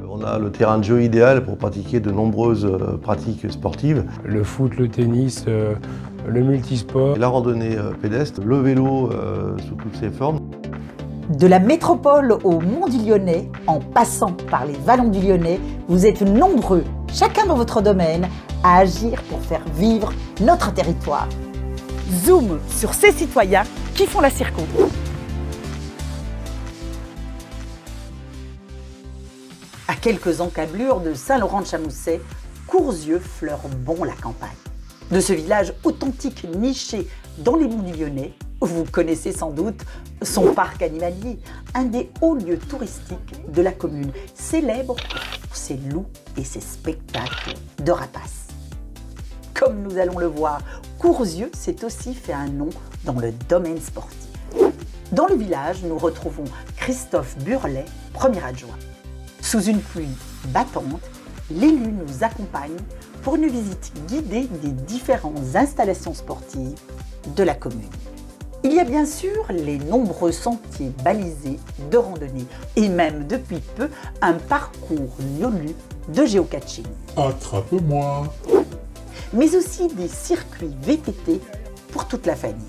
On a le terrain de jeu idéal pour pratiquer de nombreuses pratiques sportives. Le foot, le tennis, le multisport. La randonnée pédestre, le vélo sous toutes ses formes. De la métropole au Mont du Lyonnais, en passant par les vallons du Lyonnais, vous êtes nombreux, chacun dans votre domaine, à agir pour faire vivre notre territoire. Zoom sur ces citoyens qui font la Circo. À quelques encablures de Saint-Laurent-de-Chamousset, Courzieu fleure bon la campagne. De ce village authentique niché dans les monts du Lyonnais, vous connaissez sans doute son parc animalier, un des hauts lieux touristiques de la commune, célèbre pour ses loups et ses spectacles de rapaces. Comme nous allons le voir, Courzieu s'est aussi fait un nom dans le domaine sportif. Dans le village, nous retrouvons Christophe Burlet, premier adjoint. Sous une pluie battante, l'élu nous accompagne pour une visite guidée des différentes installations sportives de la commune. Il y a bien sûr les nombreux sentiers balisés de randonnée et même depuis peu un parcours YOLU de géocaching. Attrape-moi! Mais aussi des circuits VTT pour toute la famille.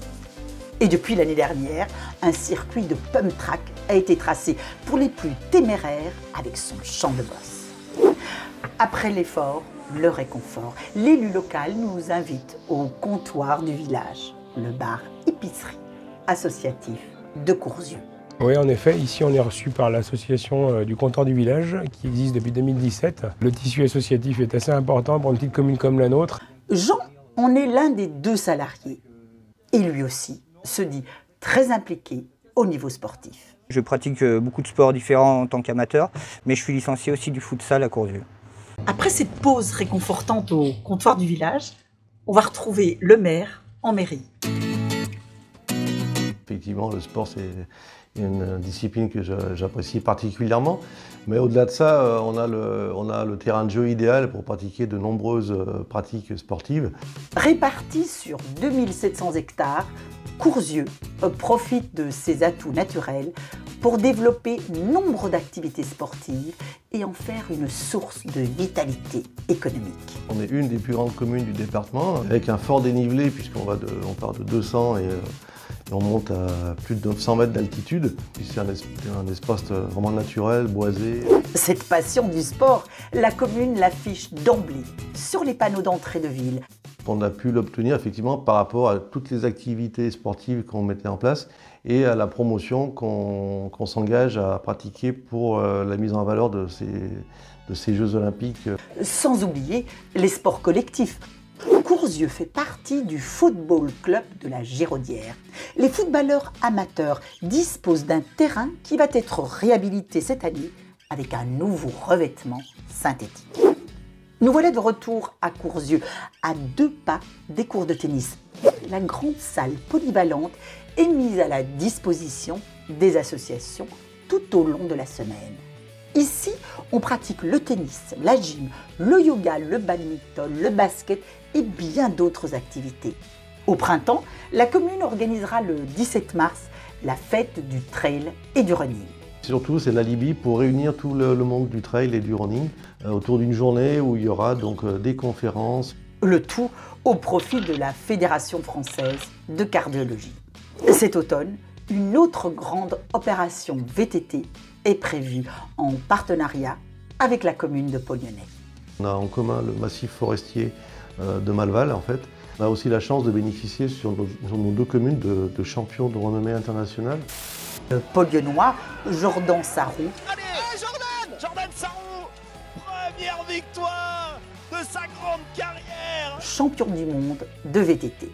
Et depuis l'année dernière, un circuit de pump track a été tracé pour les plus téméraires avec son champ de bosse. Après l'effort, le réconfort, l'élu local nous invite au comptoir du village, le bar épicerie associatif de Courzieu. Oui, en effet, ici on est reçu par l'association du comptoir du village qui existe depuis 2017. Le tissu associatif est assez important pour une petite commune comme la nôtre. Jean en est l'un des 2 salariés et lui aussi se dit très impliqué au niveau sportif. Je pratique beaucoup de sports différents en tant qu'amateur, mais je suis licencié aussi du futsal à Courzieu. Après cette pause réconfortante au comptoir du village, on va retrouver le maire en mairie. Effectivement, le sport, c'est une discipline que j'apprécie particulièrement. Mais au-delà de ça, on a le terrain de jeu idéal pour pratiquer de nombreuses pratiques sportives. Réparti sur 2700 hectares, Courzieu profite de ses atouts naturels pour développer nombre d'activités sportives et en faire une source de vitalité économique. On est une des plus grandes communes du département, avec un fort dénivelé puisqu'on part de 200 et on monte à plus de 900 mètres d'altitude. C'est un espace vraiment naturel, boisé. Cette passion du sport, la commune l'affiche d'emblée sur les panneaux d'entrée de ville. On a pu l'obtenir effectivement par rapport à toutes les activités sportives qu'on mettait en place et à la promotion qu'on s'engage à pratiquer pour la mise en valeur de ces Jeux Olympiques. Sans oublier les sports collectifs. Courzieu fait partie du Football Club de la Giraudière. Les footballeurs amateurs disposent d'un terrain qui va être réhabilité cette année avec un nouveau revêtement synthétique. Nous voilà de retour à Courzieu, à 2 pas des cours de tennis. La grande salle polyvalente est mise à la disposition des associations tout au long de la semaine. Ici, on pratique le tennis, la gym, le yoga, le badminton, le basket et bien d'autres activités. Au printemps, la commune organisera le 17 mars la fête du trail et du running. Surtout, c'est l'alibi pour réunir tout le monde du trail et du running autour d'une journée où il y aura donc des conférences. Le tout au profit de la Fédération française de cardiologie. Cet automne, une autre grande opération VTT est prévue en partenariat avec la commune de Pau-Lyonnais. On a en commun le massif forestier de Malval en fait. On a aussi la chance de bénéficier sur nos 2 communes de champions de renommée internationale. Le Pau-Lyonnois, Jordan Sarrou. Allez, Jordan Sarrou, première victoire de sa grande carrière. Champion du monde de VTT.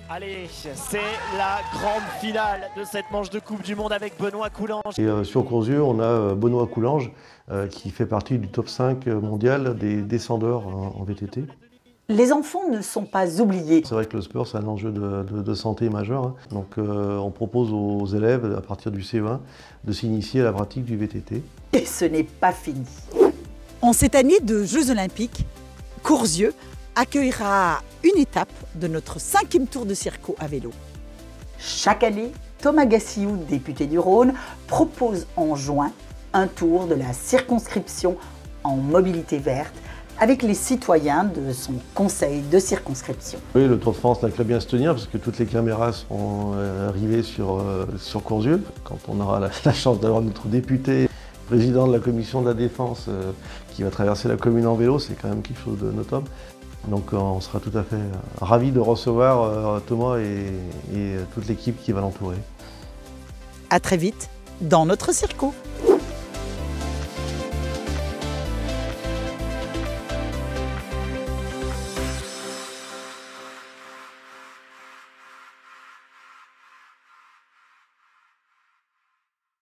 Allez, c'est la grande finale de cette manche de Coupe du Monde avec Benoît Coulange. Et sur Courzieu, on a Benoît Coulange qui fait partie du top 5 mondial des descendeurs en VTT. Les enfants ne sont pas oubliés. C'est vrai que le sport, c'est un enjeu de santé majeur. Hein. Donc on propose aux élèves, à partir du CE1, de s'initier à la pratique du VTT. Et ce n'est pas fini. En cette année de Jeux Olympiques, Courzieu accueillera une étape de notre 5e tour de Circo à vélo. Chaque année, Thomas Gassiou, député du Rhône, propose en juin un tour de la circonscription en mobilité verte avec les citoyens de son conseil de circonscription. Oui, le Tour de France n'a qu'à bien se tenir parce que toutes les caméras sont arrivées sur Courzieux. Quand on aura la chance d'avoir notre député, président de la commission de la défense qui va traverser la commune en vélo, c'est quand même quelque chose de notable. Donc on sera tout à fait ravis de recevoir Thomas et toute l'équipe qui va l'entourer. À très vite dans notre circo.